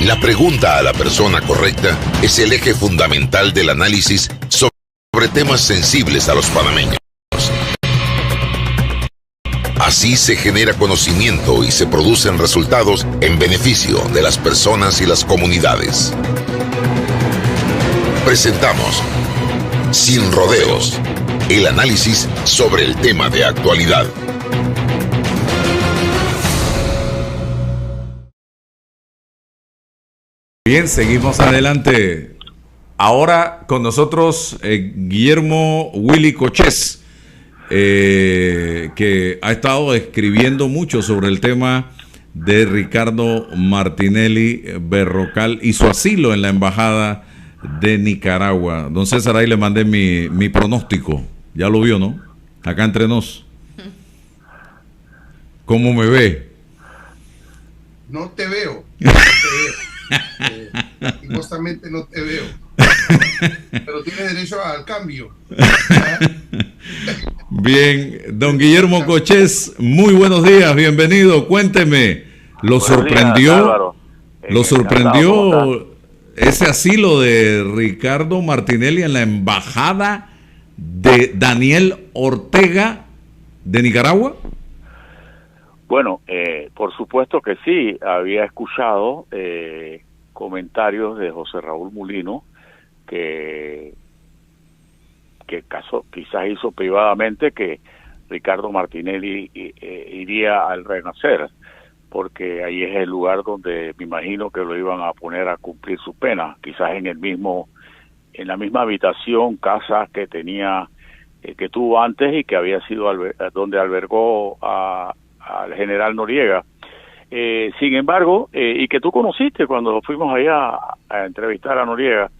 La pregunta a la persona correcta es el eje fundamental del análisis sobre temas sensibles a los panameños. Así se genera conocimiento y se producen resultados en beneficio de las personas y las comunidades. Presentamos Sin Rodeos, el análisis sobre el tema de actualidad. Bien, seguimos adelante. Ahora con nosotros Guillermo Willy Cochés, que ha estado escribiendo mucho sobre el tema de Ricardo Martinelli Berrocal y su asilo en la embajada de Nicaragua. Don César, ahí le mandé mi pronóstico. Ya lo vio, ¿no? Acá entre nos. ¿Cómo me ve? No te veo. No te veo. Lastimosamente no te veo, pero tienes derecho al cambio. Bien, don Guillermo Cochés, muy buenos días, bienvenido. Cuénteme, ¿lo sorprendió ese asilo de Ricardo Martinelli en la embajada de Daniel Ortega de Nicaragua? Bueno, por supuesto que sí. Había escuchado comentarios de José Raúl Mulino que quizás hizo privadamente que Ricardo Martinelli iría al Renacer, porque ahí es el lugar donde me imagino que lo iban a poner a cumplir su pena, quizás en la misma habitación, casa que tenía, que tuvo antes y que había sido donde albergó al general Noriega. Sin embargo, y que tú conociste cuando fuimos allá a entrevistar a Noriega,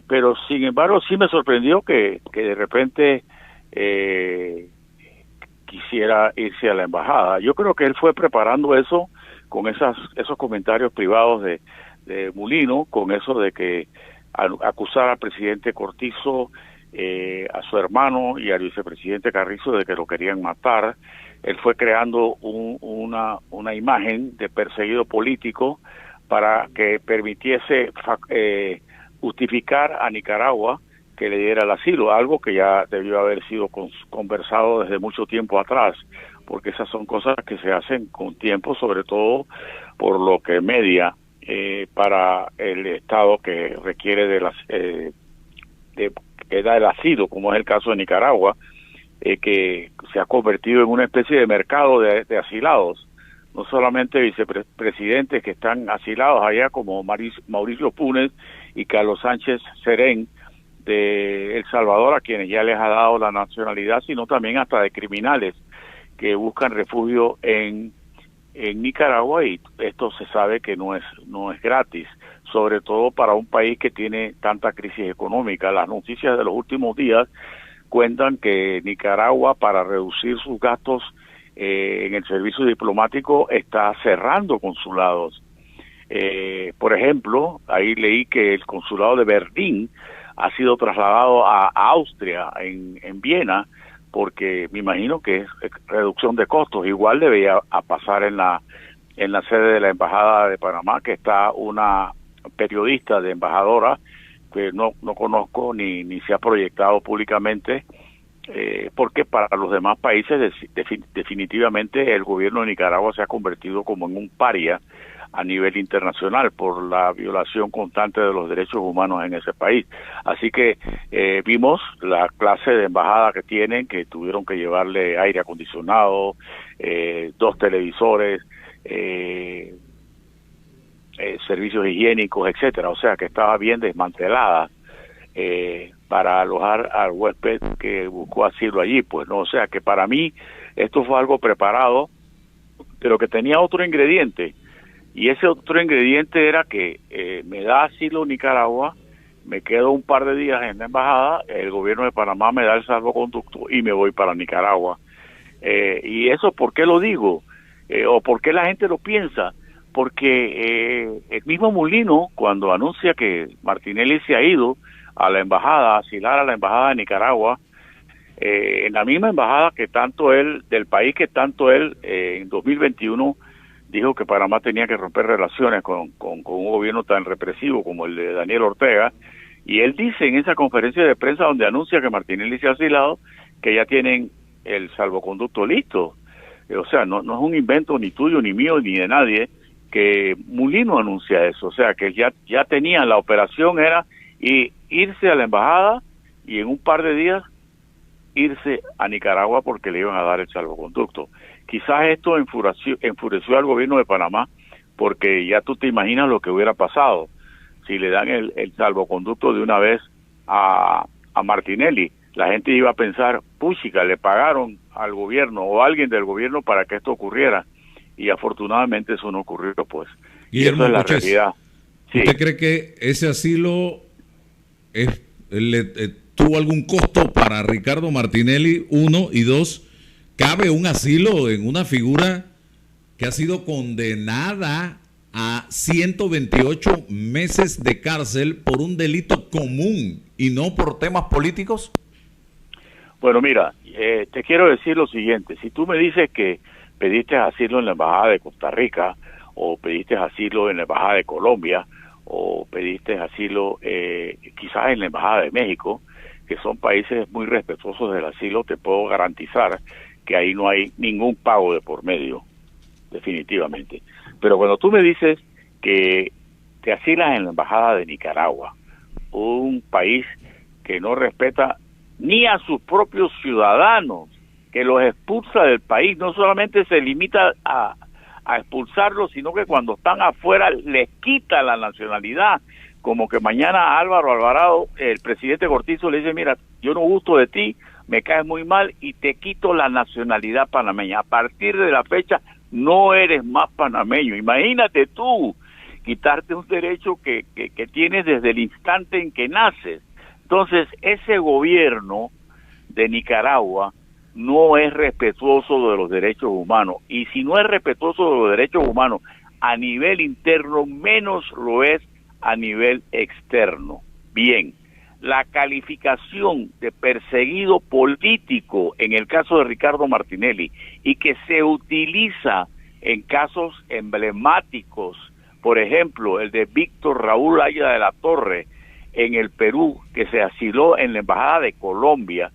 pero sin embargo sí me sorprendió que de repente quisiera irse a la embajada. Yo creo que él fue preparando eso con esos comentarios privados de Mulino, con eso de que acusar al presidente Cortizo, a su hermano y al vicepresidente Carrizo de que lo querían matar. Él fue creando una imagen de perseguido político para que permitiese justificar a Nicaragua que le diera el asilo, algo que ya debió haber sido conversado desde mucho tiempo atrás, porque esas son cosas que se hacen con tiempo, sobre todo por lo que media para el Estado que requiere que da el asilo, como es el caso de Nicaragua, que se ha convertido en una especie de mercado de asilados, no solamente vicepresidentes que están asilados allá como Mauricio Funes y Carlos Sánchez Serén de El Salvador, a quienes ya les ha dado la nacionalidad, sino también hasta de criminales que buscan refugio en Nicaragua, y esto se sabe que no es gratis, sobre todo para un país que tiene tanta crisis económica. Las noticias de los últimos días cuentan que Nicaragua, para reducir sus gastos en el servicio diplomático, está cerrando consulados. Por ejemplo, ahí leí que el consulado de Berlín ha sido trasladado a Austria, en Viena, porque me imagino que es reducción de costos. Igual debería pasar en la sede de la Embajada de Panamá, que está una periodista de embajadora que no conozco ni se ha proyectado públicamente, porque para los demás países definitivamente el gobierno de Nicaragua se ha convertido como en un paria a nivel internacional por la violación constante de los derechos humanos en ese país. Así que vimos la clase de embajada que tienen, que tuvieron que llevarle aire acondicionado, 2 televisores, servicios higiénicos, etcétera. O sea que estaba bien desmantelada para alojar al huésped que buscó asilo allí, pues no. O sea que para mí esto fue algo preparado, pero que tenía otro ingrediente, y ese otro ingrediente era que me da asilo Nicaragua, me quedo un par de días en la embajada, el gobierno de Panamá me da el salvoconducto y me voy para Nicaragua. Y eso, ¿por qué lo digo? ¿O por qué la gente lo piensa? Porque el mismo Mulino, cuando anuncia que Martinelli se ha ido a la embajada, a asilar a la embajada de Nicaragua, en la misma embajada que tanto él, del país que tanto él en 2021 dijo que Panamá tenía que romper relaciones con un gobierno tan represivo como el de Daniel Ortega, y él dice en esa conferencia de prensa donde anuncia que Martinelli se ha asilado, que ya tienen el salvoconducto listo. O sea, no es un invento ni tuyo, ni mío, ni de nadie, que Mulino anuncia eso. O sea, que ya tenían, la operación era irse a la embajada y en un par de días irse a Nicaragua porque le iban a dar el salvoconducto. Quizás esto enfureció al gobierno de Panamá, porque ya tú te imaginas lo que hubiera pasado si le dan el salvoconducto de una vez a Martinelli. La gente iba a pensar, puchica, le pagaron al gobierno o a alguien del gobierno para que esto ocurriera, y afortunadamente eso no ocurrió, pues. Guillermo y eso es la Cochés, realidad. Sí. ¿Usted cree que ese asilo tuvo algún costo para Ricardo Martinelli? Uno, y dos, ¿cabe un asilo en una figura que ha sido condenada a 128 meses de cárcel por un delito común y no por temas políticos? Bueno, mira, te quiero decir lo siguiente. Si tú me dices que pediste asilo en la Embajada de Costa Rica, o pediste asilo en la Embajada de Colombia, o pediste asilo quizás en la Embajada de México, que son países muy respetuosos del asilo, te puedo garantizar que ahí no hay ningún pago de por medio, definitivamente. Pero cuando tú me dices que te asilas en la Embajada de Nicaragua, un país que no respeta ni a sus propios ciudadanos, que los expulsa del país, no solamente se limita a expulsarlos, sino que cuando están afuera les quita la nacionalidad, como que mañana a Álvaro Alvarado, el presidente Cortizo, le dice, mira, yo no gusto de ti, me caes muy mal y te quito la nacionalidad panameña. A partir de la fecha no eres más panameño. Imagínate tú quitarte un derecho que tienes desde el instante en que naces. Entonces, ese gobierno de Nicaragua no es respetuoso de los derechos humanos. Y si no es respetuoso de los derechos humanos a nivel interno, menos lo es a nivel externo. Bien, la calificación de perseguido político en el caso de Ricardo Martinelli, y que se utiliza en casos emblemáticos, por ejemplo, el de Víctor Raúl Aya de la Torre en el Perú, que se asiló en la Embajada de Colombia,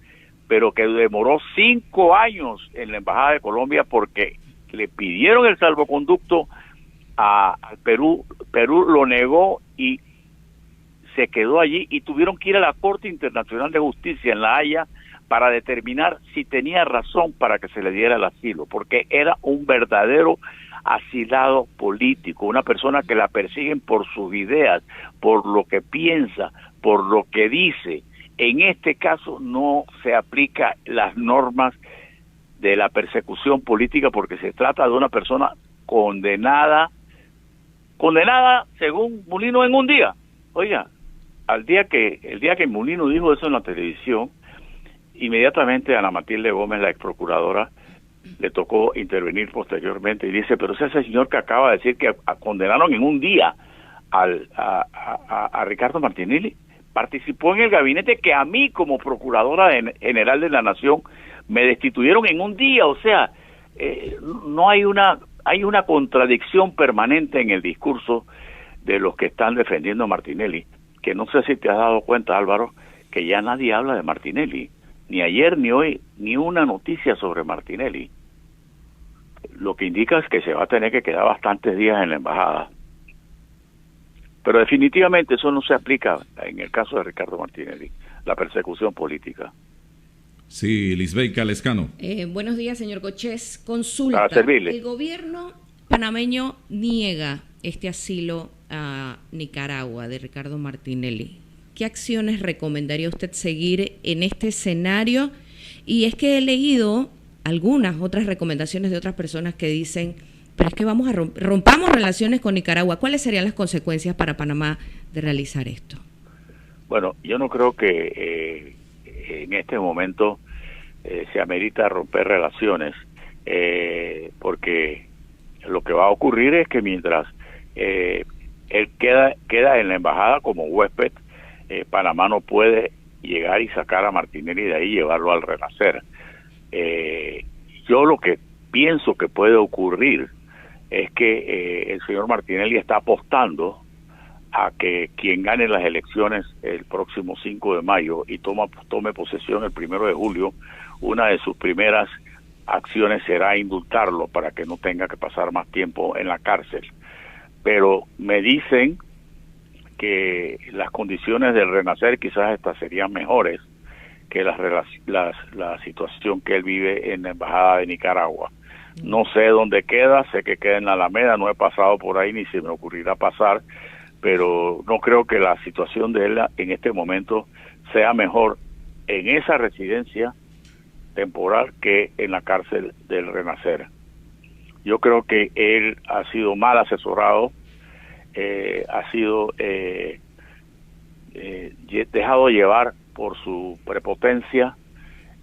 pero que demoró 5 años en la Embajada de Colombia porque le pidieron el salvoconducto al Perú, Perú lo negó y se quedó allí, y tuvieron que ir a la Corte Internacional de Justicia en La Haya para determinar si tenía razón para que se le diera el asilo, porque era un verdadero asilado político, una persona que la persiguen por sus ideas, por lo que piensa, por lo que dice. En este caso no se aplica las normas de la persecución política, porque se trata de una persona condenada según Mulino en un día. Oiga, el día que Mulino dijo eso en la televisión, inmediatamente a Ana Matilde Gómez, la ex procuradora, le tocó intervenir posteriormente y dice, pero ese señor que acaba de decir que condenaron en un día a Ricardo Martinelli, participó en el gabinete que a mí como procuradora general de la Nación me destituyeron en un día. O sea, no hay una contradicción permanente en el discurso de los que están defendiendo a Martinelli, que no sé si te has dado cuenta, Álvaro, que ya nadie habla de Martinelli, ni ayer ni hoy, ni una noticia sobre Martinelli. Lo que indica es que se va a tener que quedar bastantes días en la embajada. Pero definitivamente eso no se aplica en el caso de Ricardo Martinelli, la persecución política. Sí, Lisbeth Calescano. Buenos días, señor Cochés. Consulta. Para servirle. El gobierno panameño niega este asilo a Nicaragua de Ricardo Martinelli. ¿Qué acciones recomendaría usted seguir en este escenario? Y es que he leído algunas otras recomendaciones de otras personas que dicen, pero es que vamos a rompamos relaciones con Nicaragua. ¿Cuáles serían las consecuencias para Panamá de realizar esto? Bueno, yo no creo que en este momento se amerita romper relaciones, porque lo que va a ocurrir es que mientras él queda en la embajada como huésped, Panamá no puede llegar y sacar a Martinelli de ahí y llevarlo al Renacer. Yo lo que pienso que puede ocurrir es que el señor Martinelli está apostando a que quien gane las elecciones el próximo 5 de mayo y tome posesión el 1 de julio, una de sus primeras acciones será indultarlo para que no tenga que pasar más tiempo en la cárcel. Pero me dicen que las condiciones del Renacer quizás estas serían mejores que la situación que él vive en la Embajada de Nicaragua. No sé dónde queda, sé que queda en la Alameda, no he pasado por ahí ni se me ocurrirá pasar, pero no creo que la situación de él en este momento sea mejor en esa residencia temporal que en la cárcel del Renacer. Yo creo que él ha sido mal asesorado, ha sido dejado llevar por su prepotencia,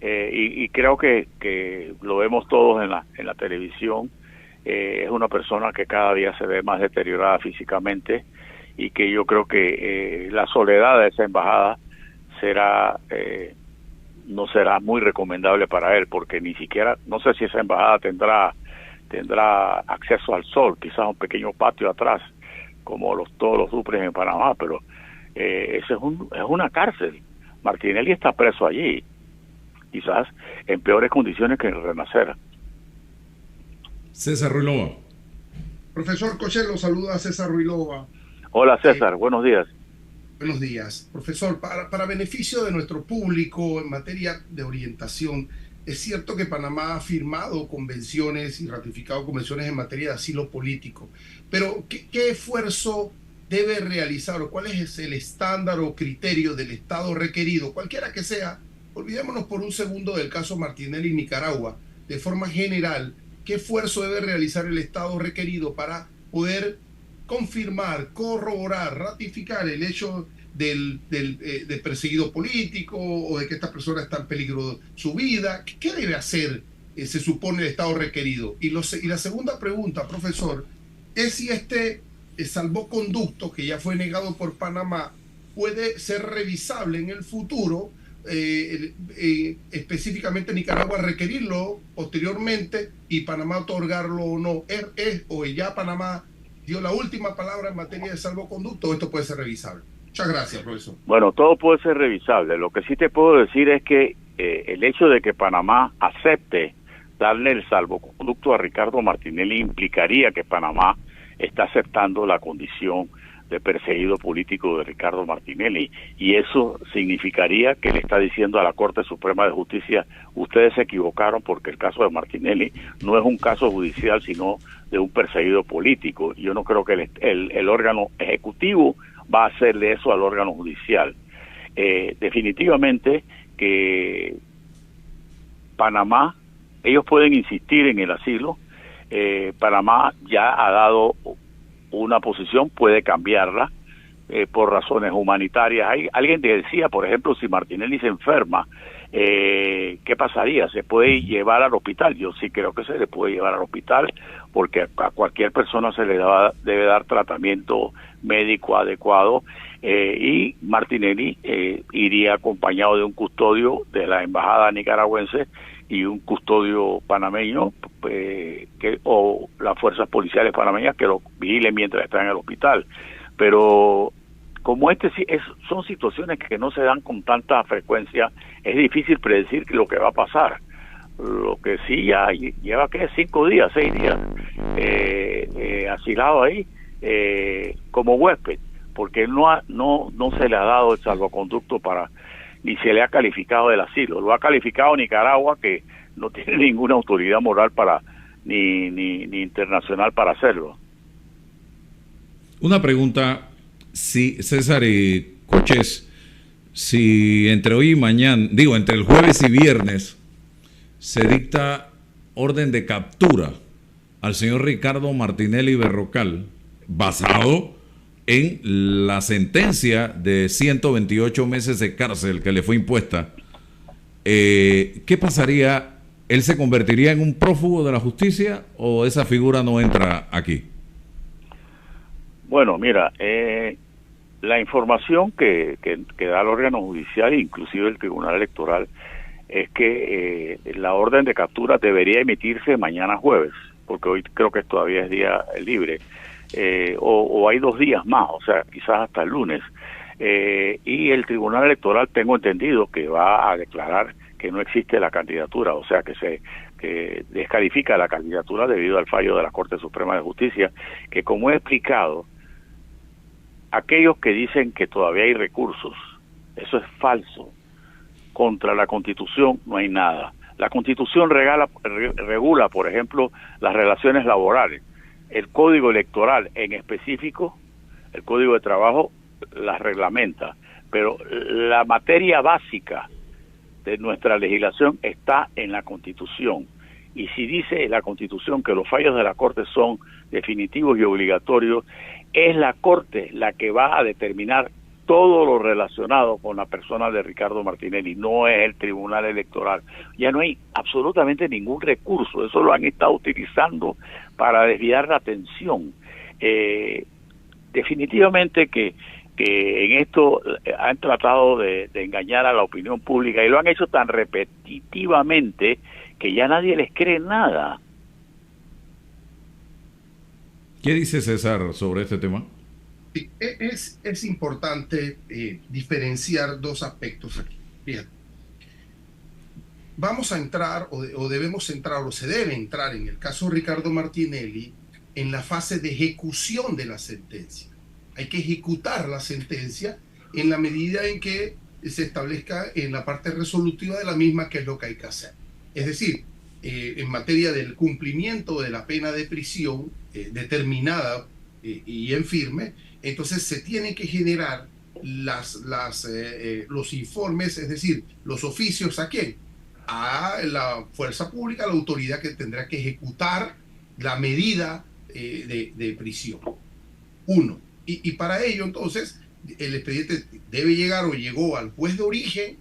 y creo que lo vemos todos en la televisión. Es una persona que cada día se ve más deteriorada físicamente, y que yo creo que la soledad de esa embajada no será muy recomendable para él, porque ni siquiera, no sé si esa embajada tendrá acceso al sol, quizás un pequeño patio atrás, como todos los Dupres en Panamá, pero eso es una cárcel. Martinelli está preso allí, quizás en peores condiciones que en el Renacer. César Ruilova. Profesor Cochelo, saluda a César Ruilova. Hola César, buenos días. Buenos días. Profesor, para beneficio de nuestro público en materia de orientación, es cierto que Panamá ha firmado convenciones y ratificado convenciones en materia de asilo político, pero ¿qué esfuerzo debe realizar o cuál es el estándar o criterio del Estado requerido, cualquiera que sea? Olvidémonos por un segundo del caso Martinelli y Nicaragua. De forma general, ¿qué esfuerzo debe realizar el Estado requerido para poder confirmar, corroborar, ratificar el hecho del perseguido político o de que esta persona está en peligro su vida? ¿Qué debe hacer, se supone, el Estado requerido? Y la segunda pregunta, profesor, es si este salvoconducto que ya fue negado por Panamá puede ser revisable en el futuro, específicamente Nicaragua requerirlo posteriormente y Panamá otorgarlo o no. ¿O ya Panamá dio la última palabra en materia de salvoconducto o esto puede ser revisable? Muchas gracias, profesor. Bueno, todo puede ser revisable. Lo que sí te puedo decir es que el hecho de que Panamá acepte darle el salvoconducto a Ricardo Martinelli implicaría que Panamá está aceptando la condición de perseguido político de Ricardo Martinelli, y eso significaría que le está diciendo a la Corte Suprema de Justicia: ustedes se equivocaron porque el caso de Martinelli no es un caso judicial sino de un perseguido político. Yo no creo que el órgano ejecutivo va a hacerle eso al órgano judicial. Definitivamente que Panamá, ellos pueden insistir en el asilo. Panamá ya ha dado una posición, puede cambiarla por razones humanitarias. Alguien te decía, por ejemplo, si Martinelli se enferma, ¿qué pasaría? ¿Se puede llevar al hospital? Yo sí creo que se le puede llevar al hospital, porque a cualquier persona se le debe dar tratamiento médico adecuado, y Martinelli iría acompañado de un custodio de la embajada nicaragüense y un custodio panameño, o las fuerzas policiales panameñas que lo vigilen mientras está en el hospital. Pero como son situaciones que no se dan con tanta frecuencia, es difícil predecir lo que va a pasar. Lo que sí ya lleva 6 días asilado ahí como huésped, porque no se le ha dado el salvoconducto ni se le ha calificado del asilo. Lo ha calificado Nicaragua, que no tiene ninguna autoridad moral ni internacional para hacerlo. Una pregunta, si César y Cochés, si entre hoy y mañana, entre el jueves y viernes, se dicta orden de captura al señor Ricardo Martinelli Berrocal, basado en la sentencia de 128 meses de cárcel que le fue impuesta, ¿qué pasaría? ¿Él se convertiría en un prófugo de la justicia o esa figura no entra aquí? Bueno, mira, la información que da el órgano judicial, inclusive el Tribunal Electoral, es que la orden de captura debería emitirse mañana jueves. porque hoy creo que todavía es día libre, o hay 2 días más, o sea, quizás hasta el lunes. Y el Tribunal Electoral, tengo entendido, que va a declarar que no existe la candidatura, o sea, que descalifica la candidatura debido al fallo de la Corte Suprema de Justicia, que, como he explicado, aquellos que dicen que todavía hay recursos, eso es falso. Contra la Constitución no hay nada. La Constitución regula, por ejemplo, las relaciones laborales. El Código Electoral, en específico, el Código de Trabajo, las reglamenta. Pero la materia básica de nuestra legislación está en la Constitución. Y si dice la Constitución que los fallos de la Corte son definitivos y obligatorios, es la Corte la que va a determinar todo lo relacionado con la persona de Ricardo Martinelli, no es el Tribunal Electoral. Ya no hay absolutamente ningún recurso, eso lo han estado utilizando para desviar la atención. Definitivamente que en esto han tratado de engañar a la opinión pública y lo han hecho tan repetitivamente que ya nadie les cree nada. ¿Qué dice César sobre este tema? Sí, es importante diferenciar 2 aspectos aquí. Fíjate. Vamos a entrar, o debemos entrar, o se debe entrar, en el caso de Ricardo Martinelli, en la fase de ejecución de la sentencia. Hay que ejecutar la sentencia en la medida en que se establezca en la parte resolutiva de la misma qué es lo que hay que hacer. Es decir, en materia del cumplimiento de la pena de prisión determinada y en firme, entonces se tienen que generar los informes, es decir, los oficios ¿a quién? A la fuerza pública, a la autoridad que tendrá que ejecutar la medida de prisión. 1. Y para ello, entonces, el expediente debe llegar o llegó al juez de origen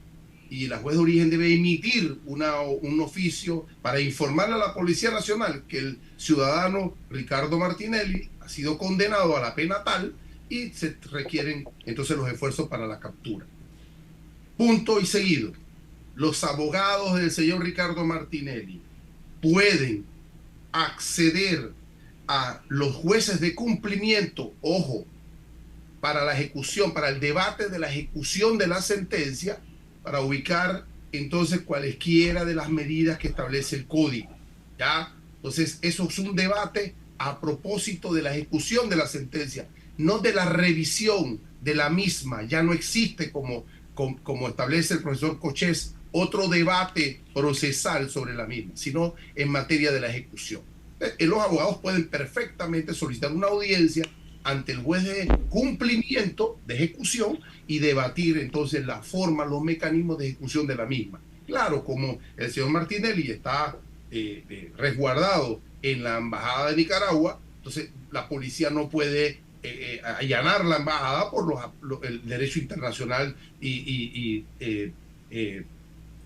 y la juez de origen debe emitir un oficio para informarle a la Policía Nacional que el ciudadano Ricardo Martinelli ha sido condenado a la pena tal y se requieren entonces los esfuerzos para la captura. Punto y seguido. Los abogados del señor Ricardo Martinelli pueden acceder a los jueces de cumplimiento, ojo, para la ejecución, para el debate de la ejecución de la sentencia, para ubicar entonces cualesquiera de las medidas que establece el código. ¿Ya? Entonces, eso es un debate a propósito de la ejecución de la sentencia, no de la revisión de la misma. Ya no existe, como establece el profesor Cochés, otro debate procesal sobre la misma, sino en materia de la ejecución. Los abogados pueden perfectamente solicitar una audiencia ante el juez de cumplimiento, de ejecución, y debatir entonces la forma, los mecanismos de ejecución de la misma. Claro, como el señor Martinelli está resguardado en la embajada de Nicaragua, entonces la policía no puede allanar la embajada por el derecho internacional y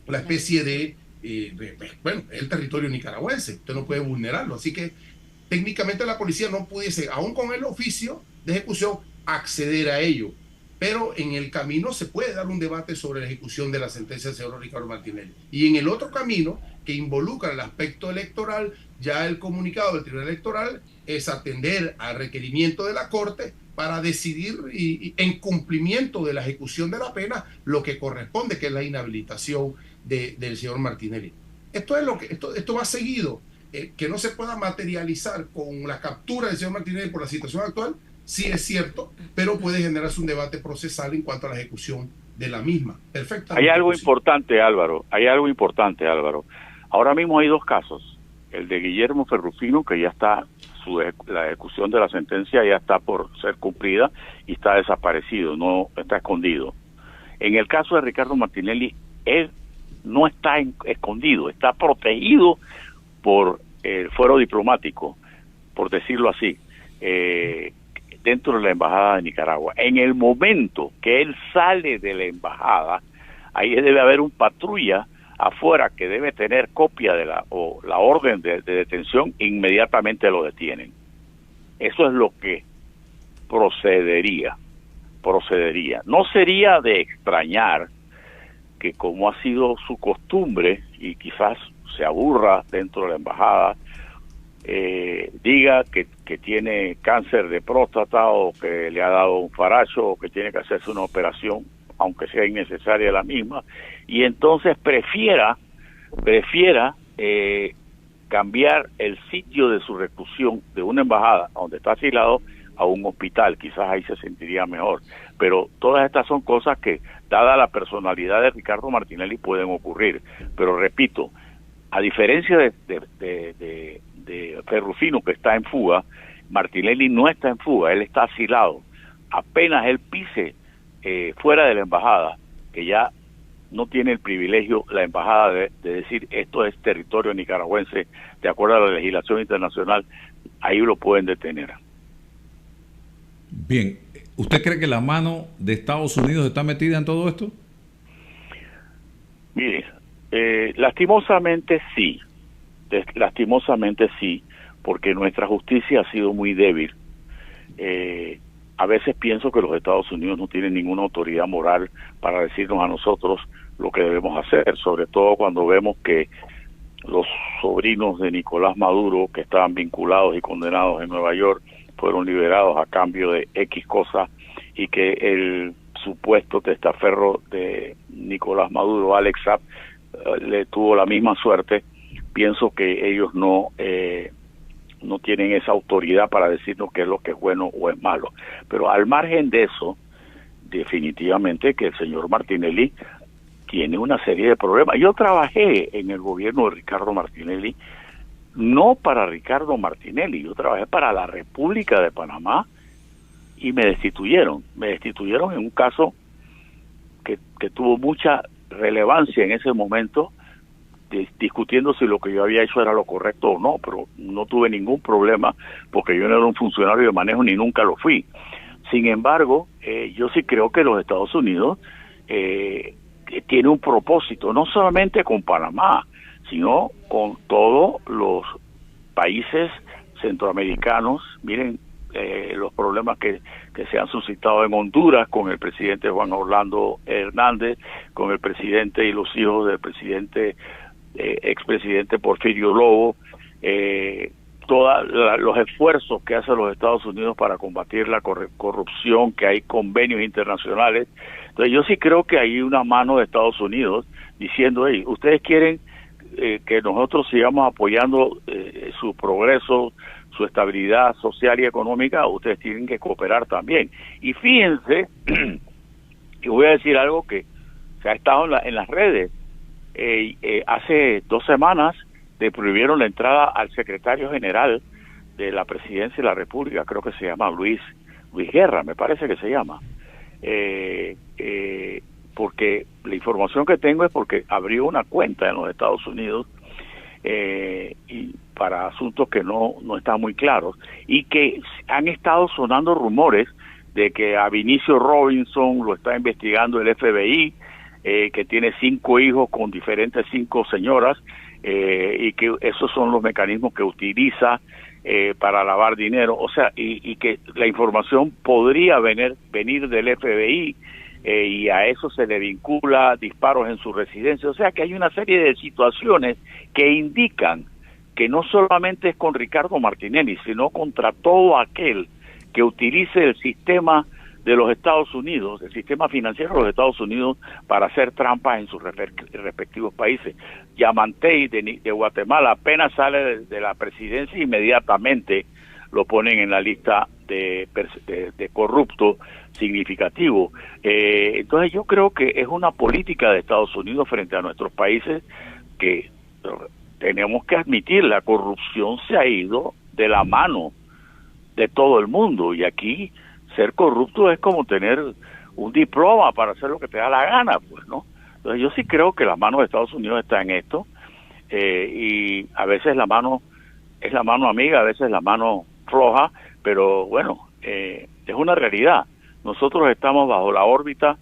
la especie de el territorio nicaragüense. Usted no puede vulnerarlo, así que técnicamente la policía no pudiese, aún con el oficio de ejecución, acceder a ello. Pero en el camino se puede dar un debate sobre la ejecución de la sentencia del señor Ricardo Martinelli. Y en el otro camino, que involucra el aspecto electoral, ya el comunicado del Tribunal Electoral es atender al requerimiento de la Corte para decidir y en cumplimiento de la ejecución de la pena lo que corresponde, que es la inhabilitación del señor Martinelli. Esto va seguido. Que no se pueda materializar con la captura del señor Martinelli por la situación actual, sí es cierto, pero puede generarse un debate procesal en cuanto a la ejecución de la misma. Perfectamente. Hay algo importante, Álvaro. Ahora mismo hay 2 casos. El de Guillermo Ferrufino, que ya está, la ejecución de la sentencia ya está por ser cumplida y está desaparecido, no está escondido. En el caso de Ricardo Martinelli, él no está escondido, está protegido por el fuero diplomático, por decirlo así, dentro de la embajada de Nicaragua. En el momento que él sale de la embajada, ahí debe haber un patrulla afuera que debe tener copia de la orden de detención, inmediatamente lo detienen. Eso es lo que procedería. No sería de extrañar que, como ha sido su costumbre, y quizás se aburra dentro de la embajada, diga que tiene cáncer de próstata o que le ha dado un faracho o que tiene que hacerse una operación, aunque sea innecesaria la misma, y entonces prefiera cambiar el sitio de su reclusión de una embajada donde está asilado a un hospital. Quizás ahí se sentiría mejor, pero todas estas son cosas que, dada la personalidad de Ricardo Martinelli, pueden ocurrir. Pero repito, a diferencia de Ferrufino, que está en fuga, Martinelli no está en fuga, él está asilado. Apenas él pise fuera de la embajada, que ya no tiene el privilegio la embajada de decir esto es territorio nicaragüense de acuerdo a la legislación internacional, ahí lo pueden detener. Bien, ¿usted cree que la mano de Estados Unidos está metida en todo esto? Mire, lastimosamente sí, porque nuestra justicia ha sido muy débil. A veces pienso que los Estados Unidos no tienen ninguna autoridad moral para decirnos a nosotros lo que debemos hacer, sobre todo cuando vemos que los sobrinos de Nicolás Maduro, que estaban vinculados y condenados en Nueva York, fueron liberados a cambio de X cosas, y que el supuesto testaferro de Nicolás Maduro, Alex Saab, le tuvo la misma suerte. Pienso que ellos no tienen esa autoridad para decirnos qué es lo que es bueno o es malo. Pero al margen de eso, definitivamente que el señor Martinelli tiene una serie de problemas. Yo trabajé en el gobierno de Ricardo Martinelli, no para Ricardo Martinelli, yo trabajé para la República de Panamá y me destituyeron en un caso que tuvo mucha relevancia en ese momento, discutiendo si lo que yo había hecho era lo correcto o no, pero no tuve ningún problema porque yo no era un funcionario de manejo ni nunca lo fui. Sin embargo, yo sí creo que los Estados Unidos tiene un propósito, no solamente con Panamá, sino con todos los países centroamericanos. Miren los problemas que se han suscitado en Honduras con el presidente Juan Orlando Hernández, con el presidente y los hijos del presidente expresidente Porfirio Lobo, todos los esfuerzos que hacen los Estados Unidos para combatir la corrupción, que hay convenios internacionales. Entonces yo sí creo que hay una mano de Estados Unidos diciendo, hey, ustedes quieren que nosotros sigamos apoyando su progreso, su estabilidad social y económica, ustedes tienen que cooperar también. Y fíjense, y voy a decir algo que se ha estado en las redes, hace 2 semanas le prohibieron la entrada al secretario general de la presidencia de la República, creo que se llama Luis Guerra, me parece que se llama, porque la información que tengo es porque abrió una cuenta en los Estados Unidos y para asuntos que no están muy claros, y que han estado sonando rumores de que a Vinicio Robinson lo está investigando el FBI, que tiene 5 hijos con diferentes 5 señoras, y que esos son los mecanismos que utiliza para lavar dinero, o sea, y que la información podría venir del FBI, y a eso se le vincula disparos en su residencia. O sea que hay una serie de situaciones que indican que no solamente es con Ricardo Martinelli, sino contra todo aquel que utilice el sistema de los Estados Unidos, el sistema financiero de los Estados Unidos, para hacer trampas en sus respectivos países. Yamatei de Guatemala apenas sale de la presidencia, inmediatamente lo ponen en la lista de corrupto significativo. Entonces yo creo que es una política de Estados Unidos frente a nuestros países que tenemos que admitir. La corrupción se ha ido de la mano de todo el mundo, y aquí ser corrupto es como tener un diploma para hacer lo que te da la gana, pues, ¿no? Entonces yo sí creo que la mano de Estados Unidos está en esto, y a veces la mano es la mano amiga, a veces la mano floja, pero bueno, es una realidad. Nosotros estamos bajo la órbita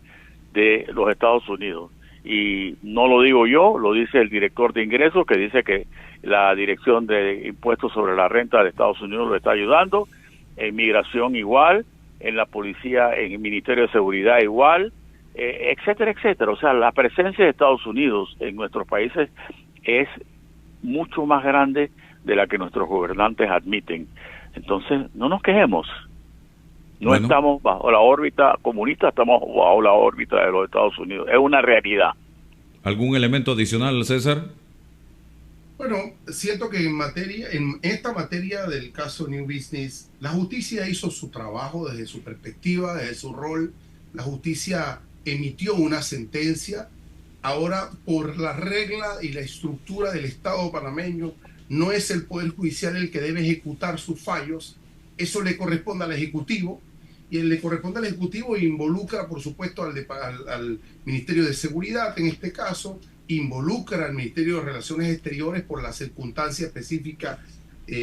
de los Estados Unidos, y no lo digo yo, lo dice el director de ingresos, que dice que la Dirección de Impuestos sobre la Renta de Estados Unidos lo está ayudando, en migración igual, en la policía, en el Ministerio de Seguridad igual, etcétera, etcétera. O sea, la presencia de Estados Unidos en nuestros países es mucho más grande de la que nuestros gobernantes admiten. Entonces, no nos quejemos. No Bueno. estamos bajo la órbita comunista, estamos bajo la órbita de los Estados Unidos. Es una realidad. ¿Algún elemento adicional, César? Bueno, siento que en esta materia del caso New Business, la justicia hizo su trabajo desde su perspectiva, desde su rol. La justicia emitió una sentencia. Ahora, por la regla y la estructura del Estado panameño, no es el Poder Judicial el que debe ejecutar sus fallos. Eso le corresponde al Ejecutivo. Y le corresponde al Ejecutivo e involucra, por supuesto, al Ministerio de Seguridad, en este caso, involucra al Ministerio de Relaciones Exteriores por la circunstancia específica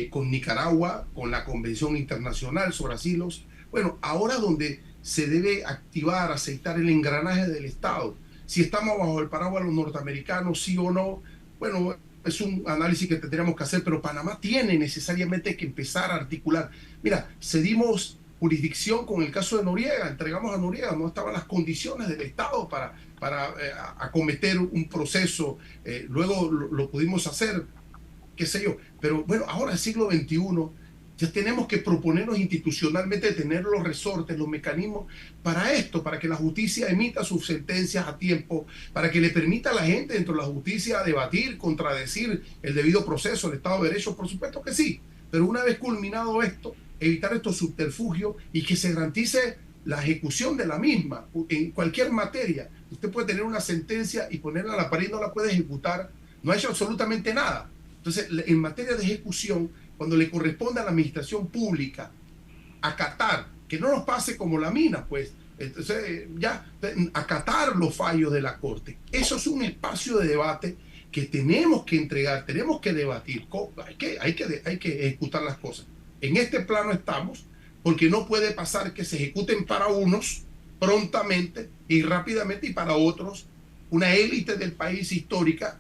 con Nicaragua, con la Convención Internacional sobre Asilos. Bueno, ahora donde se debe activar, aceitar el engranaje del Estado. Si estamos bajo el paraguas de los norteamericanos, sí o no, bueno, es un análisis que tendríamos que hacer, pero Panamá tiene necesariamente que empezar a articular. Mira, cedimos jurisdicción con el caso de Noriega, entregamos a Noriega, no estaban las condiciones del Estado para acometer un proceso, luego lo pudimos hacer, qué sé yo, pero bueno, ahora el siglo XXI, ya tenemos que proponernos institucionalmente tener los resortes, los mecanismos para esto, para que la justicia emita sus sentencias a tiempo, para que le permita a la gente dentro de la justicia debatir, contradecir el debido proceso, el Estado de Derecho, por supuesto que sí, pero una vez culminado esto, evitar estos subterfugios y que se garantice la ejecución de la misma en cualquier materia. Usted puede tener una sentencia y ponerla a la pared y no la puede ejecutar, no ha hecho absolutamente nada. Entonces, en materia de ejecución, cuando le corresponde a la administración pública acatar, que no nos pase como la mina, pues, entonces ya acatar los fallos de la Corte. Eso es un espacio de debate que tenemos que entregar, tenemos que debatir, hay que ejecutar las cosas. En este plano estamos, porque no puede pasar que se ejecuten para unos prontamente y rápidamente y para otros una élite del país histórica,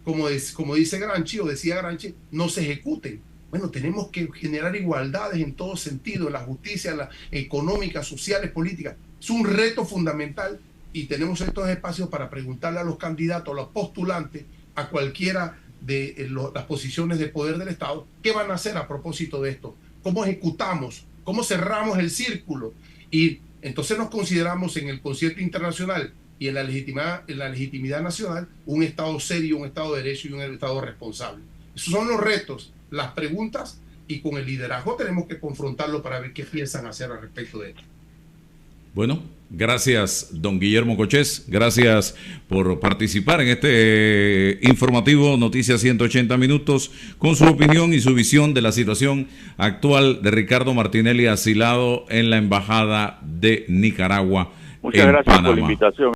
como dice Gramsci o decía Gramsci, no se ejecuten. Bueno, tenemos que generar igualdades en todo sentido, en la justicia, en la económica, sociales, políticas. Es un reto fundamental y tenemos estos espacios para preguntarle a los candidatos, a los postulantes, a cualquiera de las posiciones de poder del Estado, ¿qué van a hacer a propósito de esto? ¿Cómo ejecutamos? ¿Cómo cerramos el círculo? Y entonces nos consideramos en el concierto internacional y en la legitimidad nacional un Estado serio, un Estado de Derecho y un Estado responsable. Esos son los retos, las preguntas, y con el liderazgo tenemos que confrontarlo para ver qué piensan hacer al respecto de esto. Bueno, gracias, don Guillermo Cochés. Gracias por participar en este informativo Noticias 180 Minutos con su opinión y su visión de la situación actual de Ricardo Martinelli asilado en la Embajada de Nicaragua. Muchas gracias por la invitación.